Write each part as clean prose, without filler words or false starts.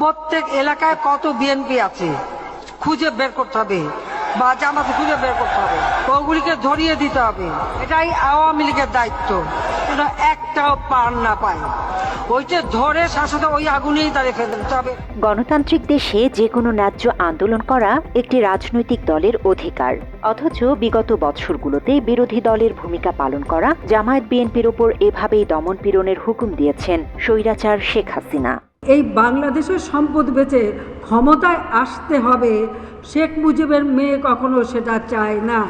প্রত্যেক এলাকায় কত বিএনপি আছে খুঁজে বের করতে হবে, বা জামাত খুঁজে বের করতে হবে, ওগুলিকে ধরিয়ে দিতে হবে। এটাই আওয়ামী লীগের দায়িত্ব, যেন একটাও পার না পায়। ওইটা ধরে শাসনে ওই আগুনেই দাঁড়িয়ে ফেলে দিতে হবে। গণতান্ত্রিক দেশে যে কোনো ন্যায্য আন্দোলন করা একটি রাজনৈতিক দলের অধিকার, অথচ বিগত বছরগুলোতে বিরোধী দলের ভূমিকা পালন করা জামায়াত বিএনপির ওপর এভাবেই দমনপীড়নের হুকুম দিয়েছেন স্বৈরাচার শেখ হাসিনা। এই বাংলাদেশের সম্পদ বেচে ক্ষমতায় আসতে হবে, শেখ মুজিবের মেয়ে কখনো সেটা চায় না।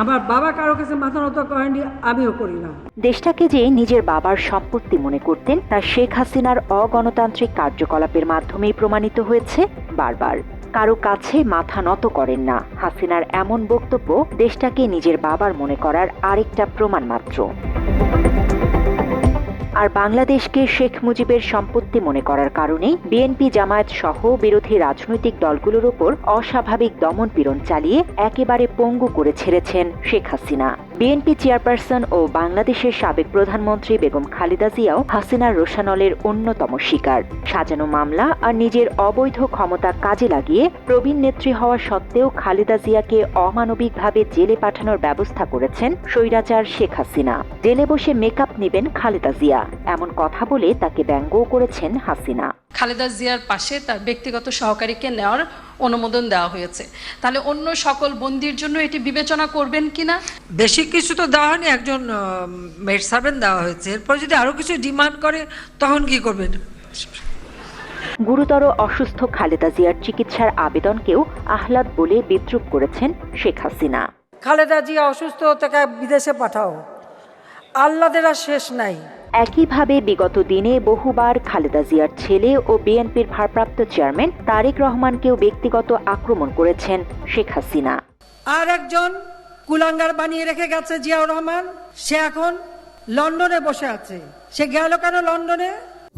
আমার বাবা কারো কাছে মাথা নত করেনি, আমিও করি না। দেশটাকে যে নিজের বাবার সম্পত্তি মনে করতেন তা শেখ হাসিনার অগণতান্ত্রিক কার্যকলাপের মাধ্যমেই প্রমাণিত হয়েছে বারবার। কারো কাছে মাথা নত করেন না। হাসিনার এমন বক্তব্য দেশটাকে নিজের বাবার মনে করার আরেকটা প্রমাণ মাত্র। আর বাংলাদেশকে শেখ মুজিবের সম্পত্তি মনে করার কারণেই বিএনপি জামায়াত সহ বিরোধী রাজনৈতিক দলগুলোর ওপর অস্বাভাবিক দমনপীড়ন চালিয়ে একেবারে পঙ্গু করে ছেড়েছেন শেখ হাসিনা। বিএনপি চেয়ারপারসন ও বাংলাদেশের সাবেক প্রধানমন্ত্রী বেগম খালেদা জিয়াও হাসিনার রোষানলের অন্যতম শিকার। সাজানো মামলা আর নিজের অবৈধ ক্ষমতা কাজে লাগিয়ে প্রবীণ নেত্রী হওয়া সত্ত্বেও খালেদা জিয়াকে অমানবিকভাবে জেলে পাঠানোর ব্যবস্থা করেছেন স্বৈরাচার শেখ হাসিনা। জেলে বসে মেকআপ নেবেন খালেদা জিয়া, এমন কথা বলে তাকে ব্যঙ্গও করেছেন হাসিনা। খালেদা জিয়ার পাশে তার ব্যক্তিগত সহকারীকে নেওয়ার অনুমোদন দেওয়া হয়েছে, তাহলে অন্য সকল বন্দীর জন্য এটি বিবেচনা করবেন কিনা? বেশি কিছু তো দেওয়া হয়নি, একজন মেড সার্ভেন্ট দেওয়া হয়েছে। এরপর যদি আরো কিছু ডিমান্ড করে তখন কি করবেন? গুরুতর অসুস্থ খালেদা জিয়ার চিকিৎসার আবেদনকেও আহ্লাদ বলে বিদ্রূপ করেছেন শেখ হাসিনা। খালেদা জিয়া অসুস্থ, তাকে বিদেশে পাঠাও, আল্লাদের আর শেষ নাই। একইভাবে বিগত দিনে বহুবার খালেদা জিয়ার ছেলে ও বিএনপির ভারপ্রাপ্ত চেয়ারম্যান তারেক রহমানকেও ব্যক্তিগত আক্রমণ করেছেন শেখ হাসিনা। আর একজন কুলাঙ্গার বানিয়ে রেখে গেছে জিয়াউর রহমান, সে এখন লন্ডনে বসে আছে। সে গেল কেন লন্ডনে?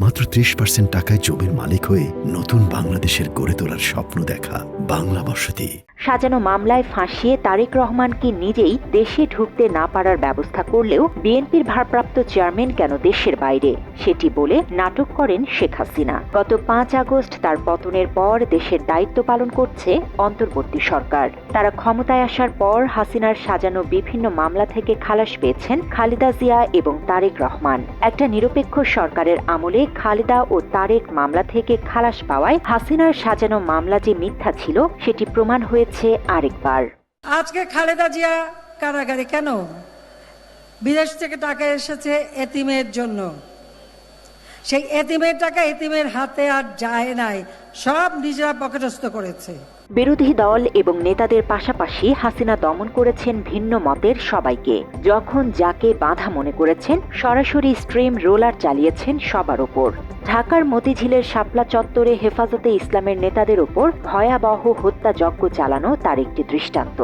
মাত্র 30% টাকায় জমির মালিক হয়ে নতুন বাংলাদেশের গড়ে তোলার স্বপ্ন দেখা বাংলা বসতি। সাজানো মামলায় ফাঁসিয়ে তারেক রহমানকে নিজেই দেশে ঢুকতে না পারার ব্যবস্থা করলেও বিএনপির ভারপ্রাপ্ত চেয়ারম্যান কেন দেশের বাইরে সেটি বলে নাটক করেন শেখ হাসিনা। গত 5 আগস্ট তার পতনের পর দেশের দায়িত্ব পালন করছে অন্তর্বর্তী সরকার। তারা ক্ষমতায় আসার পর হাসিনার সাজানো বিভিন্ন মামলা থেকে খালাস পেয়েছেন খালেদা জিয়া এবং তারেক রহমান। একটা নিরপেক্ষ সরকারের আমলে খালেদা ও তারেক মামলা থেকে খালাস পাওয়ায় হাসিনার সাজানো মামলা যে মিথ্যা ছিল সেটি প্রমাণ হয়েছে আরেকবার। আজকে খালেদা জিয়া কারাগারে কেন? বিদেশ থেকে টাকা এসেছে এতিমের জন্য। সেই এতিমের টাকা এতিমের হাতে আর যায় নাই, সব নিজেরা পকেটস্থ করেছে। বিরোধী দল এবং নেতাদের পাশাপাশি হাসিনা দমন করেছেন ভিন্ন মতের সবাইকে। যখন যাকে বাধা মনে করেছেন সরাসরি স্ট্রিম রোলার চালিয়েছেন সবার ওপর। ঢাকার মতিঝিলের শাপলা চত্বরে হেফাজতে ইসলামের নেতাদের ওপর ভয়াবহ হত্যাযজ্ঞ চালানো তার একটি দৃষ্টান্ত।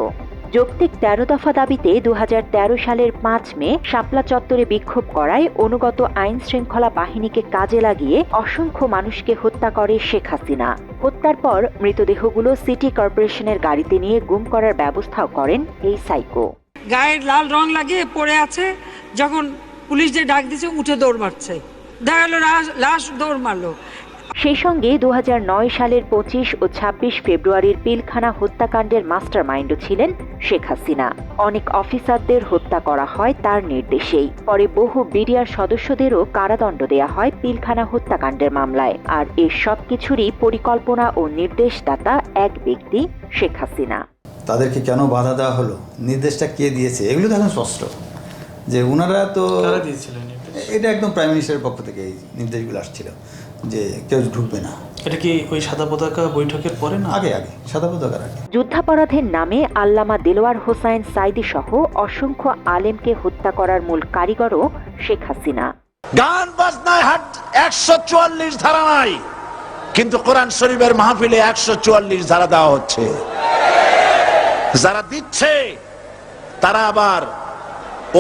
যৌক্তিক 13 দফা দাবিতে 2013 সালের 5 মে শাপলা চত্বরে বিক্ষোভ করায় অনুগত আইন শৃঙ্খলা বাহিনীকে কাজে লাগিয়ে অসংখ্য মানুষকে হত্যা করে শেখ হাসিনা। হত্যার পর মৃতদেহগুলো সিটি কর্পোরেশনের গাড়িতে নিয়ে গুম করার ব্যবস্থাও করেন এই সাইকো। গায়ের লাল রং লাগিয়ে পড়ে আছে, যখন পুলিশ যে ডাক দিয়েছে উঠে দৌড় মারছে, দেখা গেল লাশ দৌড় মারলো। সেই সঙ্গে 2009 সালের 25 ও 26 ফেব্রুয়ারির পিলখানা হত্যাকাণ্ডের মাস্টার মাইন্ডও ছিলেন শেখ হাসিনা। অনেক অফিসারদের হত্যা করা হয় তার নির্দেশেই। পরে বহু বিডিআর সদস্যদেরও কারাদণ্ড দেয়া হয় পিলখানা হত্যাকাণ্ডের মামলায়। আর এর সব কিছুরই পরিকল্পনা ও নির্দেশদাতা এক ব্যক্তি, শেখ হাসিনা। তাদেরকে কেন বাধা দেওয়া হলো, নির্দেশটা কে দিয়েছে, এগুলো তো এখন স্পষ্ট যে ওনারা তো এটা একদম প্রাইম মিনিস্টারের পক্ষ থেকে এই নির্দেশগুলো আসছিল যে কেউ ঢুকবে না। এটা কি ওই সাদা পতাকা বৈঠকের পরে না? আগে সাদা পতাকার আগে। যুদ্ধাপরাধের নামে আল্লামা দেলোয়ার হোসাইন সাইদি সহ অসংখ্য আলেমকে হত্যা করার মূল কারিগরও শেখ হাসিনা। গান বাজনায় 144 ধারা নাই, কিন্তু কোরআন শরীফের মাহফিলে 144 ধারা দেওয়া হচ্ছে। যারা দিচ্ছে তারা আবার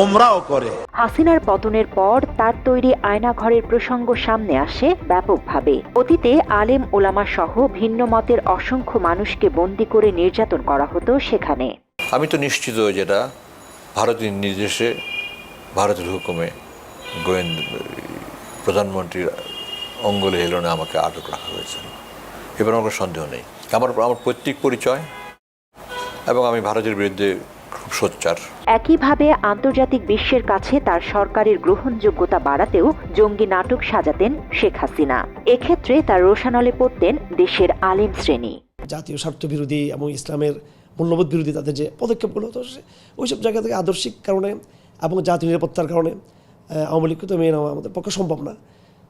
ওমরাও করে। হাসিনার পতনের পর তার তৈরি আয়নাঘরের প্রসঙ্গ সামনে আসে ব্যাপকভাবে। অতীতে আলেম ওলামা সহ ভিন্ন মতের অসংখ্য মানুষকে বন্দী করে নির্যাতন করা হতো সেখানে। আমি তো নিশ্চিত যেটা ভারতের নির্দেশে, ভারতের হুকুমে গোয়েন্দা প্রধানমন্ত্রীর অঙ্গলে হেলনে আমাকে আটক রাখা হয়েছে। এবার আমার কোনো সন্দেহ নেই। আমার পৈতৃক পরিচয় এবং আমি ভারতের বিরুদ্ধে খুব সোচ্চার। একইভাবে আন্তর্জাতিক বিশ্বের কাছে তার সরকারের গ্রহণযোগ্যতা বাড়াতেও জঙ্গি নাটক সাজাতেন শেখ হাসিনা। এক্ষেত্রে তার রোষানলে পড়তেন দেশের আলেম শ্রেণী। জাতীয় স্বার্থ বিরোধী এবং ইসলামের মূল্যবোধ বিরোধী তাদের যে পদক্ষেপগুলো, তো ওইসব জায়গা থেকে আদর্শিক কারণে এবং জাতীয় নিরাপত্তার কারণে আওয়ামী লীগকে তো মেনে নেওয়া আমাদের পক্ষে সম্ভব না।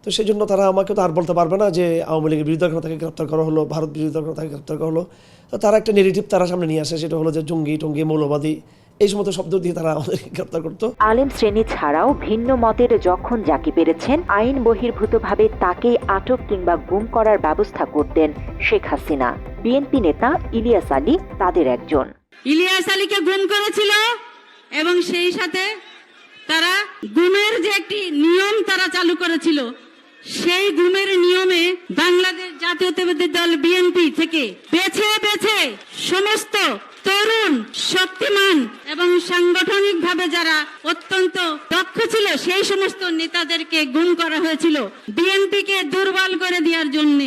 তো সেই জন্য তারা আমাকে তো আর বলতে পারবে না যে আওয়ামী লীগের বিরোধিতা করে তাকে গ্রেপ্তার করা হলো, ভারত বিরোধিতা করে তাকে গ্রেপ্তার করা হলো। তো তারা একটা নেগেটিভ তারা সামনে নিয়ে আসে, সেটা হলো যে জঙ্গি টঙ্গি মৌলবাদী এই সমস্ত শব্দ দিয়ে তারা আমাদেরকে গ্রেপ্তার করতো। আলেম শ্রেণী ছাড়াও ভিন্ন মতের যখন যাকে পেরেছেন আইন বহির্ভূতভাবে তাকেই আটক কিংবা গুম করার ব্যবস্থা করতেন শেখ হাসিনা। বিএনপি নেতা ইলিয়াস আলী তাদের একজন। ইলিয়াস আলীকে গুম করেছিল এবং সেই সাথে তারা গুমের যে একটি নিয়ম তারা চালু করেছিল, সেই গুমের নিয়মে বাংলাদেশ জাতীয়তাবাদী দল বিএনপি থেকে বেছে বেছে সমস্ত তরুণ, শক্তিমান এবং সাংগঠনিকভাবে যারা অত্যন্ত দক্ষ ছিল সেই সমস্ত নেতাদেরকে গুম করা হয়েছিল বিএনপিকে দুর্বল করে দেওয়ার জন্য।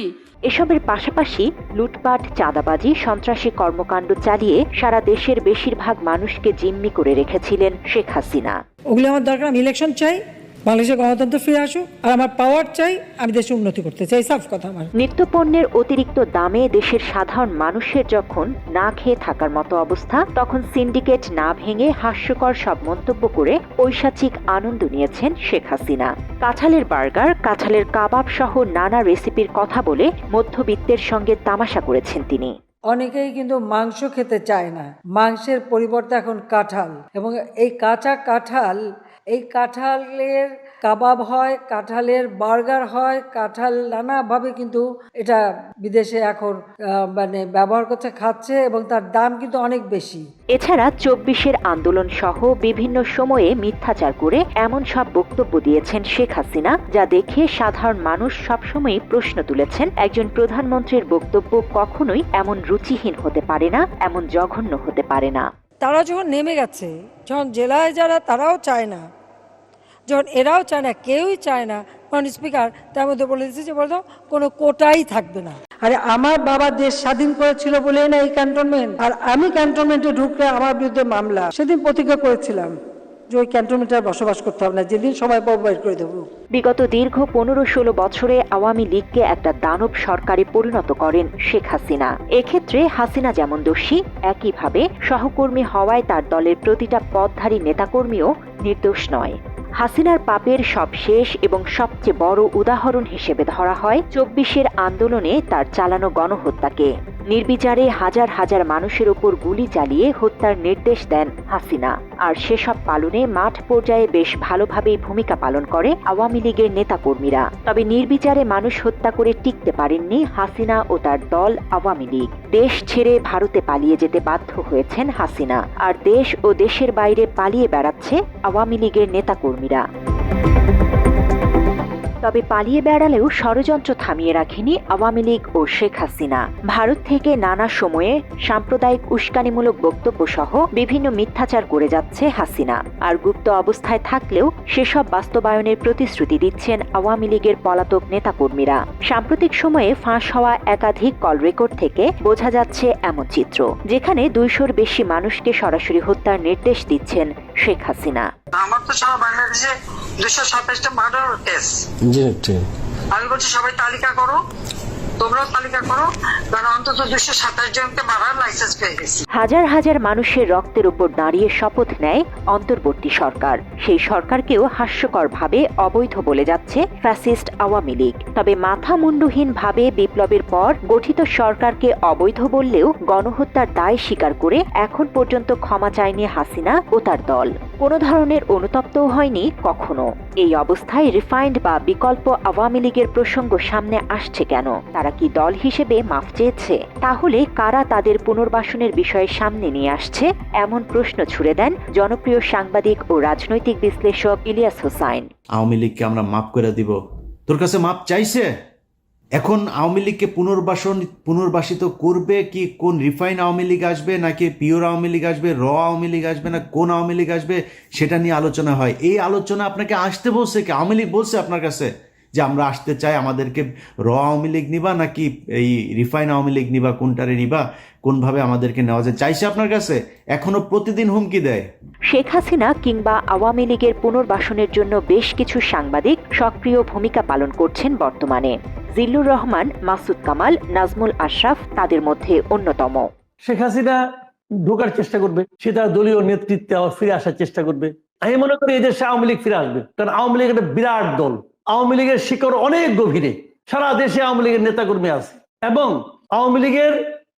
এসবের পাশাপাশি লুটপাট, চাঁদাবাজি, সন্ত্রাসী কর্মকাণ্ড চালিয়ে সারা দেশের বেশিরভাগ মানুষকে জিম্মি করে রেখেছিলেন শেখ হাসিনা। ওগুলো আমার দরকার, আমি ইলেকশন চাই, বাংলাদেশের গণতন্ত্র ফিরে আসুক, আর আমার পাওয়ার চাই, আমি দেশের উন্নতি করতে চাই, সাফ কথা আমার। নিত্যপণ্যের অতিরিক্ত দামে দেশের সাধারণ মানুষের যখন না খেয়ে থাকার মতো অবস্থা, তখন সিন্ডিকেট না ভেঙে হাস্যকর সব মন্তব্য করে ঐশাচিক আনন্দ নিয়েছেন শেখ হাসিনা। কাঁঠালের বার্গার, কাঁঠালের কাবাব সহ নানা রেসিপির কথা বলে মধ্যবিত্তের সঙ্গে তামাশা করেছেন তিনি। অনেকেই কিন্তু মাংস খেতে চায় না, মাংসের পরিবর্তে এখন কাঁঠাল, এবং এই কাঁচা কাঁঠাল, এই কাঁঠালের কাবাব হয়, কাঁঠালের বার্গার হয়, কাঁঠাল নানাভাবে কিন্তু এটা বিদেশে এখন মানে ব্যবহার করছে, খাচ্ছে, এবং তার দাম কিন্তু অনেক বেশি। এছাড়া ২৪-এর আন্দোলন সহ বিভিন্ন সময়ে মিথ্যাচার করে এমন সব বক্তব্য দিয়েছেন শেখ হাসিনা, যা দেখে সাধারণ মানুষ সবসময়ই প্রশ্ন তুলেছেন, একজন প্রধানমন্ত্রীর বক্তব্য কখনোই এমন রুচিহীন হতে পারে না, এমন জঘন্য হতে পারে না। তারা যখন নেমে গেছে, যখন জেলায় যারা তারাও চায় না, যখন এরাও চায় না, কেউই চায় না, কারণ স্পিকার তার মধ্যে বলে দিচ্ছে যে বলতো কোনো কোটাই থাকবে না। আরে আমার বাবা দেশ স্বাধীন করেছিল বলেই না এই ক্যান্টনমেন্ট, আর আমি ক্যান্টনমেন্টে ঢুকলে আমার বিরুদ্ধে মামলা। সেদিন প্রতিজ্ঞা করেছিলাম যে ওই ক্যান্টনমেন্টে বসবাস করতে হবে না, যেদিন সময় পাবো বের করে দেবো। বিগত দীর্ঘ ১৫-১৬ বছরে আওয়ামী লীগকে একটা দানব সরকারে পরিণত করেন শেখ হাসিনা। এক্ষেত্রে হাসিনা যেমন দোষী, একইভাবে সহকর্মী হওয়ায় তার দলের প্রতিটা পদধারী নেতাকর্মীও নির্দোষ নয়। হাসিনার পাপের সব শেষ এবং সবচেয়ে বড় উদাহরণ হিসেবে ধরা হয় ২৪-এর আন্দোলনে তার চালানো গণহত্যাকে। নির্বিচারে হাজার হাজার মানুষের ওপর গুলি চালিয়ে হত্যার নির্দেশ দেন হাসিনা, আর সেসব পালনে মাঠ পর্যায়ে বেশ ভালোভাবেই ভূমিকা পালন করে আওয়ামী লীগের নেতাকর্মীরা। তবে নির্বিচারে মানুষ হত্যা করে টিকতে পারেননি হাসিনা ও তার দল আওয়ামী লীগ। দেশ ছেড়ে ভারতে পালিয়ে যেতে বাধ্য হয়েছেন হাসিনা, আর দেশ ও দেশের বাইরে পালিয়ে বেড়াচ্ছে আওয়ামী লীগের নেতাকর্মীরা। তবে পালিয়ে বেড়ালেও ষড়যন্ত্র থামিয়ে রাখেনি আওয়ামী লীগ ও শেখ হাসিনা। ভারত থেকে নানা সময়ে সাম্প্রদায়িক উস্কানিমূলক বক্তব্য সহ বিভিন্ন মিথ্যাচার করে যাচ্ছে হাসিনা, আর গুপ্ত অবস্থায় থাকলেও সেসব বাস্তবায়নের প্রতিশ্রুতি দিচ্ছেন আওয়ামী লীগের পলাতক নেতাকর্মীরা। সাম্প্রতিক সময়ে ফাঁস হওয়া একাধিক কল রেকর্ড থেকে বোঝা যাচ্ছে এমন চিত্র, যেখানে ২০০-র বেশি মানুষকে সরাসরি হত্যার নির্দেশ দিচ্ছেন শেখ হাসিনা। আমার তো সারা বাংলাদেশে ২২৭টা মার্ডার কেস। আমি বলছি সবাই তালিকা করো, তোমরাও তালিকা করো, কারণ অন্তত ২২৭ জনকে মারার লাইসেন্স পেয়ে গেছি। হাজার হাজার মানুষের রক্তের উপর দাঁড়িয়ে শপথ নেয় অন্তর্বর্তী সরকার। সেই সরকারকেও হাস্যকরভাবে অবৈধ বলে যাচ্ছে ফ্যাসিস্ট আওয়ামী লীগ। তবে মাথা মুন্ডহীন ভাবে বিপ্লবের পর গঠিত সরকারকে অবৈধ বললেও গণহত্যার দায় স্বীকার করে এখন পর্যন্ত ক্ষমা চায়নি হাসিনা ও তার দল। কোনো ধরনের অনুতপ্তও হয়নি কখনো। এই অবস্থায় রিফাইন্ড বা বিকল্প আওয়ামী লীগের প্রসঙ্গ সামনে আসছে কেন? তারা কি দল হিসেবে মাফ চেয়েছে? তাহলে কারা তাদের পুনর্বাসনের বিষয়ে সামনে নিয়ে আসছে? এমন প্রশ্ন ছুড়ে দেন জনপ্রিয় সাংবাদিক ও রাজনৈতিক বিশ্লেষক ইলিয়াস হোসাইন। আওয়ামী লীগকে আমরা মাফ করে দিব, তোর কাছে মাফ চাইছে? এখন আওয়ামী লীগকে পুনর্বাসিত করবে কি? কোন রিফাইন আওয়ামী লীগ আসবে, নাকি পিওর আওয়ামী লীগ আসবে, র আওয়ামী লীগ আসবে, না কোন আওয়ামী লীগ আসবে, সেটা নিয়ে আলোচনা হয়। এই আলোচনা আপনাকে আসতে বলছে কি? আওয়ামী লীগ বলছে আপনার কাছে যে আমরা আসতে চাই, আমাদেরকে র আওয়ামী লীগ নিবা নাকি এই রিফাইন আওয়ামী লীগ নিবা, কোনটারে নিবা, কোনভাবে আমাদেরকে নেওয়া যায়, চাইছে আপনার কাছে? এখনো প্রতিদিন হুমকি দেয়। শেখ হাসিনা কিংবা আওয়ামী লীগের পুনর্বাসনের জন্য বেশ কিছু সাংবাদিক সক্রিয় ভূমিকা পালন করছেন বর্তমানে। জিল্লুর রহমান, মাসুদ কামাল, নাজমুল আশরাফ তাদের মধ্যে অন্যতম। শেখ হাসিনা ঢোকার চেষ্টা করবে, সে তার দলীয় নেতৃত্বে আবার ফিরে আসার চেষ্টা করবে। আমি মনে করি এই দেশে আওয়ামী লীগ ফিরে আসবে, কারণ আওয়ামী লীগ একটা বিরাট দল। আওয়ামী লীগের শিকড় অনেক গভীরে, সারা দেশে আওয়ামী লীগের নেতাকর্মী আছে, এবং আওয়ামী লীগের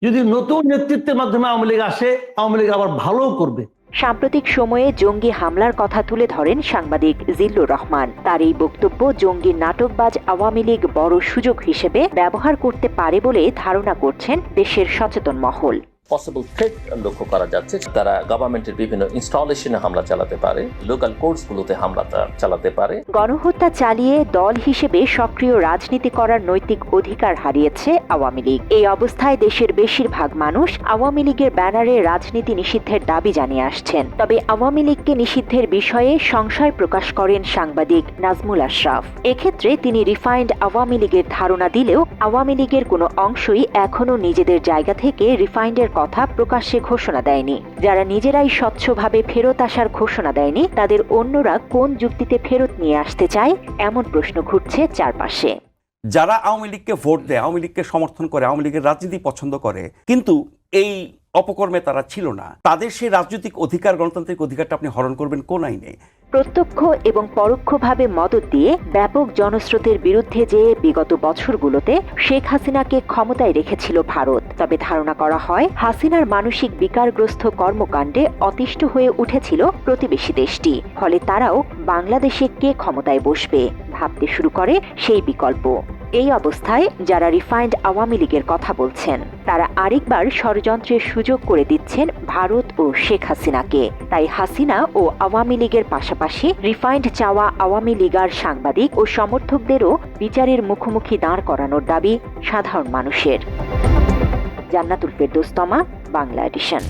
যদি নতুন নেতৃত্বের মাধ্যমে আওয়ামী লীগ আসে, আওয়ামী লীগ আবার ভালো করবে। সাম্প্রতিক সময়ে জঙ্গি হামলার কথা তুলে ধরেন সাংবাদিক জিল্লুর রহমান। তার এই বক্তব্য জঙ্গি নাটকবাজ আওয়ামী লীগ বড় সুযোগ হিসেবে ব্যবহার করতে পারে বলে ধারণা করছেন দেশের সচেতন মহল। পসিবল থ্রেট লক্ষ্য করা যাচ্ছে, তারা গভর্নমেন্টের বিভিন্ন ইনস্টলেশনে হামলা চালাতে পারে, লোকাল কোর্টসগুলোতে হামলা চালাতে পারে। গণহত্যা চালিয়ে দল হিসেবে সক্রিয় রাজনীতি করার নৈতিক অধিকার হারিয়েছে আওয়ামী লীগ। এই অবস্থায় দেশের বেশিরভাগ মানুষ আওয়ামী লীগের ব্যানারে রাজনীতি নিষিদ্ধের দাবি জানিয়ে আসছেন। তবে আওয়ামী লীগকে নিষিদ্ধের বিষয়ে সংশয় প্রকাশ করেন সাংবাদিক নাজমুল আশরাফ। এক্ষেত্রে তিনি রিফাইন্ড আওয়ামী লীগের ধারণা দিলেও আওয়ামী লীগের কোনো অংশই এখনো নিজেদের জায়গা থেকে রিফাইন্ডের কথা প্রকাশ্যে ঘোষণা দেয়নি। যারা নিজেরাই স্বচ্ছভাবে ফেরত আসার ঘোষণা দেয়নি, তাদের অন্যরা কোন যুক্তিতে ফেরত নিয়ে আসতে চায়, এমন প্রশ্ন ঘুরছে চারপাশে। যারা আওয়ামী লীগকে ভোট দেয়, আওয়ামী লীগকে সমর্থন করে, আওয়ামী লীগের রাজনীতি পছন্দ করে, কিন্তু এই অপকর্মে তারা ছিল না, তাদের সেই রাজনৈতিক অধিকার, গণতান্ত্রিক অধিকারটা আপনি হরণ করবেন কোন আইনে? প্রত্যক্ষ এবং পরোক্ষভাবে মদত দিয়ে ব্যাপক জনস্রোতের বিরুদ্ধে যে বিগত বছরগুলোতে শেখ হাসিনাকে ক্ষমতায় রেখেছিল ভারত। তবে ধারণা করা হয় হাসিনার মানসিক বিকারগ্রস্ত কর্মকাণ্ডে অতিষ্ঠ হয়ে উঠেছিল প্রতিবেশী দেশটি। ফলে তারাও বাংলাদেশে কে ক্ষমতায় বসবে ভাবতে শুরু করে সেই বিকল্প। এই অবস্থায় যারা রিফাইন্ড আওয়ামী লীগের কথা বলছেন, তারা আরেকবার ষড়যন্ত্রের সুযোগ করে দিচ্ছেন ভারত ও শেখ হাসিনাকে। তাই হাসিনা ও আওয়ামী লীগের পাশাপাশি রিফাইন্ড চাওয়া আওয়ামী লীগার সাংবাদিক ও সমর্থকদেরও বিচারের মুখোমুখি দাঁড় করানোর দাবি সাধারণ মানুষের। জান্নাতুল ফেরদৌস তমা, বাংলা এডিশন।